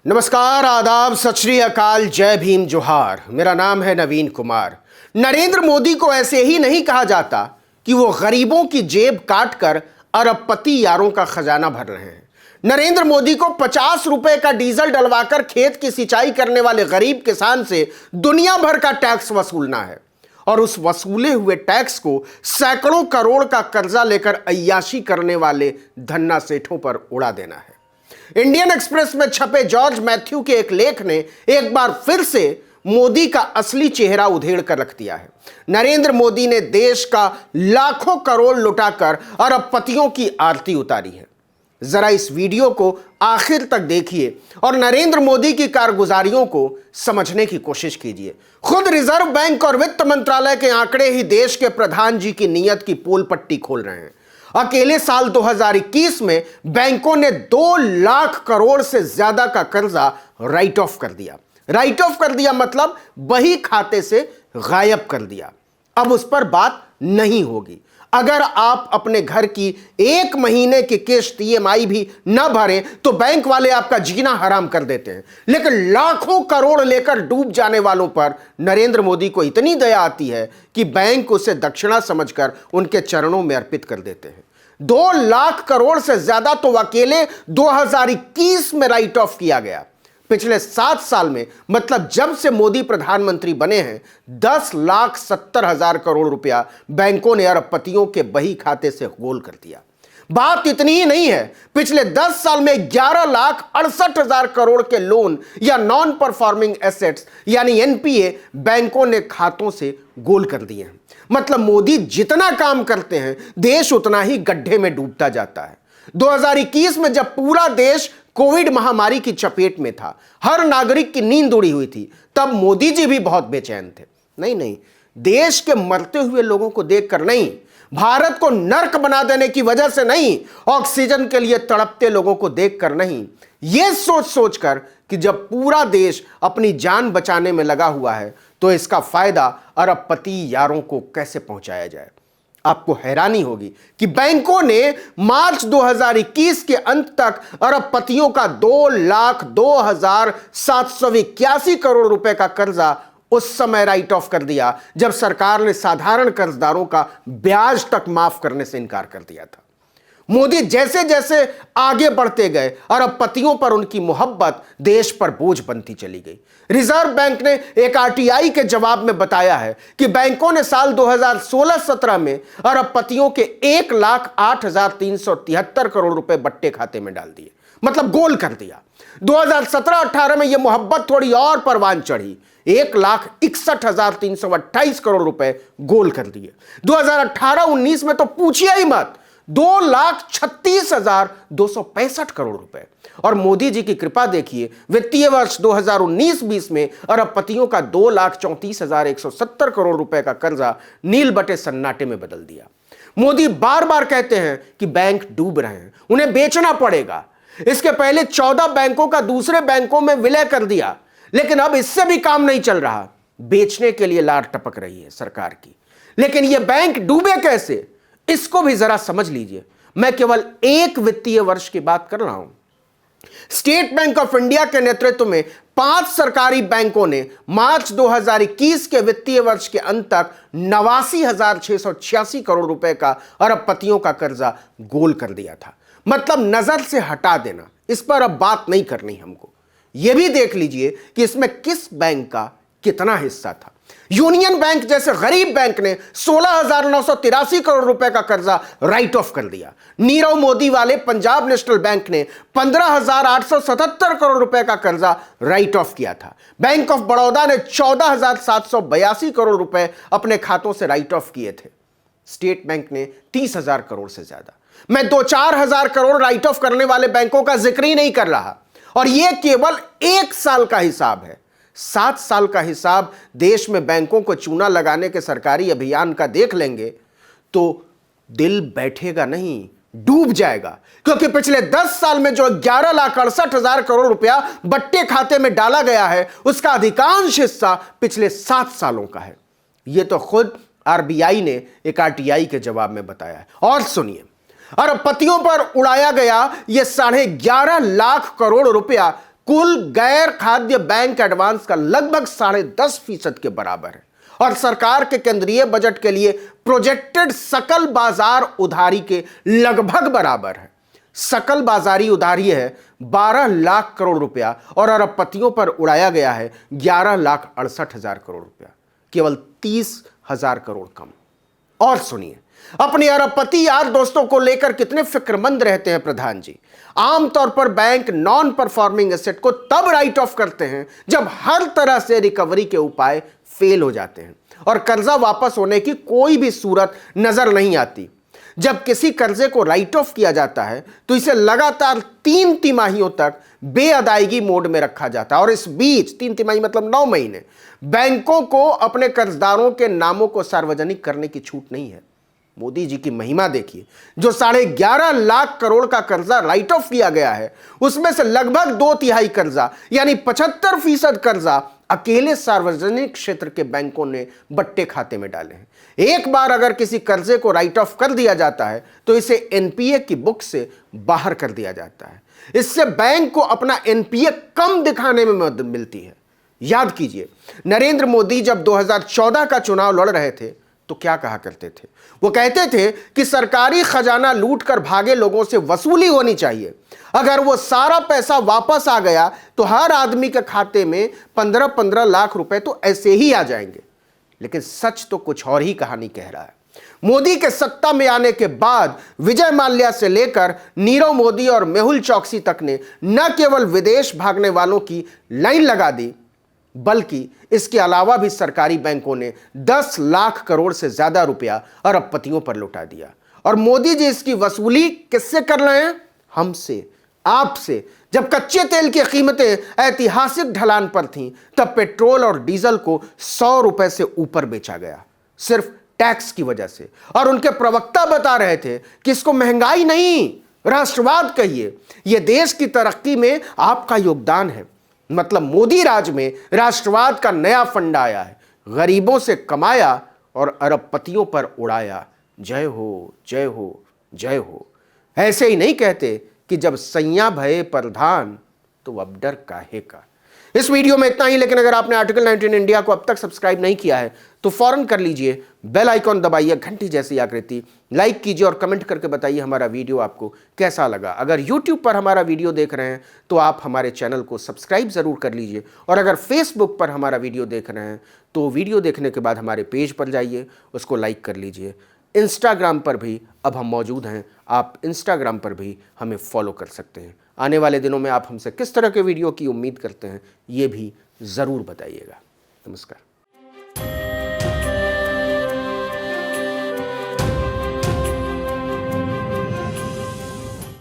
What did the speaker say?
नमस्कार, आदाब, सत श्री अकाल, जय भीम, जोहार। मेरा नाम है नवीन कुमार। नरेंद्र मोदी को ऐसे ही नहीं कहा जाता कि वो गरीबों की जेब काटकर अरबपति यारों का खजाना भर रहे हैं। नरेंद्र मोदी को 50 रुपए का डीजल डलवाकर खेत की सिंचाई करने वाले गरीब किसान से दुनिया भर का टैक्स वसूलना है और उस वसूले हुए टैक्स को सैकड़ों करोड़ का कर्जा लेकर अय्याशी करने वाले धन्ना सेठों पर उड़ा देना है। इंडियन एक्सप्रेस में छपे जॉर्ज मैथ्यू के एक लेख ने एक बार फिर से मोदी का असली चेहरा उधेड़ कर रख दिया है। नरेंद्र मोदी ने देश का लाखों करोड़ लुटाकर अरबपतियों की आरती उतारी है। जरा इस वीडियो को आखिर तक देखिए और नरेंद्र मोदी की कारगुजारियों को समझने की कोशिश कीजिए। खुद रिजर्व बैंक और वित्त मंत्रालय के आंकड़े ही देश के प्रधान जी की नीयत की पोल पट्टी खोल रहे हैं। अकेले साल 2021 में बैंकों ने 2 लाख करोड़ से ज्यादा का कर्जा राइट ऑफ कर दिया। राइट ऑफ कर दिया मतलब बही खाते से गायब कर दिया। अब उस पर बात नहीं होगी। अगर आप अपने घर की 1 महीने की किश्त EMI भी न भरें तो बैंक वाले आपका जीना हराम कर देते हैं। लेकिन लाखों करोड़ लेकर डूब जाने वालों पर नरेंद्र मोदी को इतनी दया आती है कि बैंक उसे दक्षिणा समझकर उनके चरणों में अर्पित कर देते हैं। 2 लाख करोड़ से ज्यादा तो अकेले 2021 में राइट ऑफ किया गया। पिछले 7 साल में मतलब जब से मोदी प्रधानमंत्री बने हैं 10,70,000 करोड़ रुपया बैंकों ने अरबपतियों के बही खाते से गोल कर दिया। बात इतनी ही नहीं है, पिछले 10 साल में 11,68,000 करोड़ के लोन या नॉन परफॉर्मिंग एसेट्स यानी NPA बैंकों ने खातों से गोल कर दिए हैं। मतलब मोदी जितना काम करते हैं देश उतना ही गड्ढे में डूबता जाता है। 2021 में जब पूरा देश कोविड महामारी की चपेट में था, हर नागरिक की नींद उड़ी हुई थी, तब मोदी जी भी बहुत बेचैन थे। नहीं, देश के मरते हुए लोगों को देखकर नहीं, भारत को नर्क बना देने की वजह से नहीं, ऑक्सीजन के लिए तड़पते लोगों को देखकर नहीं, यह सोचकर कि जब पूरा देश अपनी जान बचाने में लगा हुआ है तो इसका फायदा अरबपति यारों को कैसे पहुंचाया जाए। आपको हैरानी होगी कि बैंकों ने मार्च 2021 के अंत तक अरबपतियों का 2,02,781 करोड़ रुपए का कर्जा उस समय राइट ऑफ कर दिया जब सरकार ने साधारण कर्जदारों का ब्याज तक माफ करने से इनकार कर दिया था। मोदी जैसे जैसे आगे बढ़ते गए अरबपतियों पर उनकी मोहब्बत देश पर बोझ बनती चली गई। रिजर्व बैंक ने एक RTI के जवाब में बताया है कि बैंकों ने साल 2016-17 में अरबपतियों के 1,08,373 करोड़ रुपए बट्टे खाते में डाल दिए, मतलब गोल कर दिया। 2017-18 में यह मोहब्बत थोड़ी और परवान चढ़ी, 1,61,328 करोड़ रुपए गोल कर दिए। 2018-19 में तो पूछिए ही मत, 2,36,265 करोड़ रुपए। और मोदी जी की कृपा देखिए, वित्तीय वर्ष 2019-20 में अरबपतियों का 2,34,170 करोड़ रुपए का कर्जा नील बटे सन्नाटे में बदल दिया। मोदी बार बार कहते हैं कि बैंक डूब रहे हैं, उन्हें बेचना पड़ेगा। इसके पहले 14 बैंकों का दूसरे बैंकों में विलय कर दिया, लेकिन अब इससे भी काम नहीं चल रहा। बेचने के लिए लार टपक रही है सरकार की। लेकिन यह बैंक डूबे कैसे, इसको भी जरा समझ लीजिए। मैं केवल एक वित्तीय वर्ष की बात कर रहा हूं। स्टेट बैंक ऑफ इंडिया के नेतृत्व में 5 सरकारी बैंकों ने मार्च 2021 के वित्तीय वर्ष के अंत तक 89,686 करोड़ रुपए का अरबपतियों का कर्जा गोल कर दिया था। मतलब नजर से हटा देना, इस पर अब बात नहीं करनी हमको। यह भी देख लीजिए कि इसमें किस बैंक का कितना हिस्सा था। यूनियन बैंक जैसे गरीब बैंक ने 16,983 करोड़ रुपए का कर्जा राइट ऑफ कर दिया। नीरव मोदी वाले पंजाब नेशनल बैंक ने 15,877 करोड़ रुपए का कर्जा राइट ऑफ किया था। बैंक ऑफ बड़ौदा ने 14,782 करोड़ रुपए अपने खातों से राइट ऑफ किए थे। स्टेट बैंक ने 30,000 करोड़ से ज्यादा। मैं 2-4 हजार करोड़ राइट ऑफ करने वाले बैंकों का जिक्र ही नहीं कर रहा, और यह केवल 1 साल का हिसाब है। 7 साल का हिसाब देश में बैंकों को चूना लगाने के सरकारी अभियान का देख लेंगे तो दिल बैठेगा नहीं, डूब जाएगा। क्योंकि पिछले 10 साल में जो 11,68,000 करोड़ रुपया बट्टे खाते में डाला गया है उसका अधिकांश हिस्सा पिछले 7 सालों का है। यह तो खुद RBI ने एक RTI के जवाब में बताया है। और सुनिए, अरबपतियों पर उड़ाया गया यह 11.5 लाख करोड़ रुपया कुल गैर खाद्य बैंक एडवांस का लगभग 10.5% के बराबर है और सरकार के केंद्रीय बजट के लिए प्रोजेक्टेड सकल बाजार उधारी के लगभग बराबर है। सकल बाजारी उधारी है 12 लाख करोड़ रुपया और अरबपतियों पर उड़ाया गया है 11,68,000 करोड़ रुपया, केवल 30,000 करोड़ कम। और सुनिए, अपने अरबपति यार दोस्तों को लेकर कितने फिक्रमंद रहते हैं प्रधान जी। आमतौर पर बैंक नॉन परफॉर्मिंग एसेट को तब राइट ऑफ करते हैं जब हर तरह से रिकवरी के उपाय फेल हो जाते हैं और कर्जा वापस होने की कोई भी सूरत नजर नहीं आती। जब किसी कर्जे को राइट ऑफ किया जाता है तो इसे लगातार 3 तिमाहियों तक बेअदायगी मोड में रखा जाता है और इस बीच 3 तिमाही मतलब 9 महीने बैंकों को अपने कर्जदारों के नामों को सार्वजनिक करने की छूट नहीं है। मोदी जी की महिमा देखिए, जो 11.5 लाख करोड़ का कर्जा राइट ऑफ किया गया है उसमें से लगभग 2/3 कर्जा यानी 75% कर्जा अकेले सार्वजनिक क्षेत्र के बैंकों ने बट्टे खाते में डाले हैं। एक बार अगर किसी कर्जे को राइट ऑफ कर दिया जाता है तो इसे एनपीए की बुक से बाहर कर दिया जाता है। इससे बैंक को अपना एनपीए कम दिखाने में मदद मिलती है। याद कीजिए, नरेंद्र मोदी जब 2014 का चुनाव लड़ रहे थे तो क्या कहा करते थे? वो कहते थे कि सरकारी खजाना लूट कर भागे लोगों से वसूली होनी चाहिए। अगर वो सारा पैसा वापस आ गया तो हर आदमी के खाते में 15-15 लाख रुपए तो ऐसे ही आ जाएंगे। लेकिन सच तो कुछ और ही कहानी कह रहा है। मोदी के सत्ता में आने के बाद विजय माल्या से लेकर नीरव मोदी और मेहुल चौकसी तक ने न केवल विदेश भागने वालों की लाइन लगा दी बल्कि इसके अलावा भी सरकारी बैंकों ने 10 लाख करोड़ से ज्यादा रुपया अरबपतियों पर लौटा दिया। और मोदी जी इसकी वसूली किससे कर रहे हैं? हमसे, आपसे। जब कच्चे तेल की कीमतें ऐतिहासिक ढलान पर थीं तब पेट्रोल और डीजल को 100 रुपए से ऊपर बेचा गया, सिर्फ टैक्स की वजह से। और उनके प्रवक्ता बता रहे थे कि इसको महंगाई नहीं, राष्ट्रवाद कहिए। यह देश की तरक्की में आपका योगदान है। मतलब मोदी राज में राष्ट्रवाद का नया फंडा आया है, गरीबों से कमाया और अरबपतियों पर उड़ाया। जय हो, जय हो, जय हो। ऐसे ही नहीं कहते कि जब सैया भये प्रधान तो अब डर काहे का। इस वीडियो में इतना ही, लेकिन अगर आपने आर्टिकल 19 इंडिया को अब तक सब्सक्राइब नहीं किया है तो फौरन कर लीजिए, बेल आइकॉन दबाइए, घंटी जैसी आकृति, लाइक कीजिए और कमेंट करके बताइए हमारा वीडियो आपको कैसा लगा। अगर YouTube पर हमारा वीडियो देख रहे हैं तो आप हमारे चैनल को सब्सक्राइब जरूर कर लीजिए और अगर Facebook पर हमारा वीडियो देख रहे हैं तो वीडियो देखने के बाद हमारे पेज पर जाइए, उसको लाइक कर लीजिए। इंस्टाग्राम पर भी अब हम मौजूद हैं, आप इंस्टाग्राम पर भी हमें फॉलो कर सकते हैं। आने वाले दिनों में आप हमसे किस तरह के वीडियो की उम्मीद करते हैं ये भी ज़रूर बताइएगा। नमस्कार।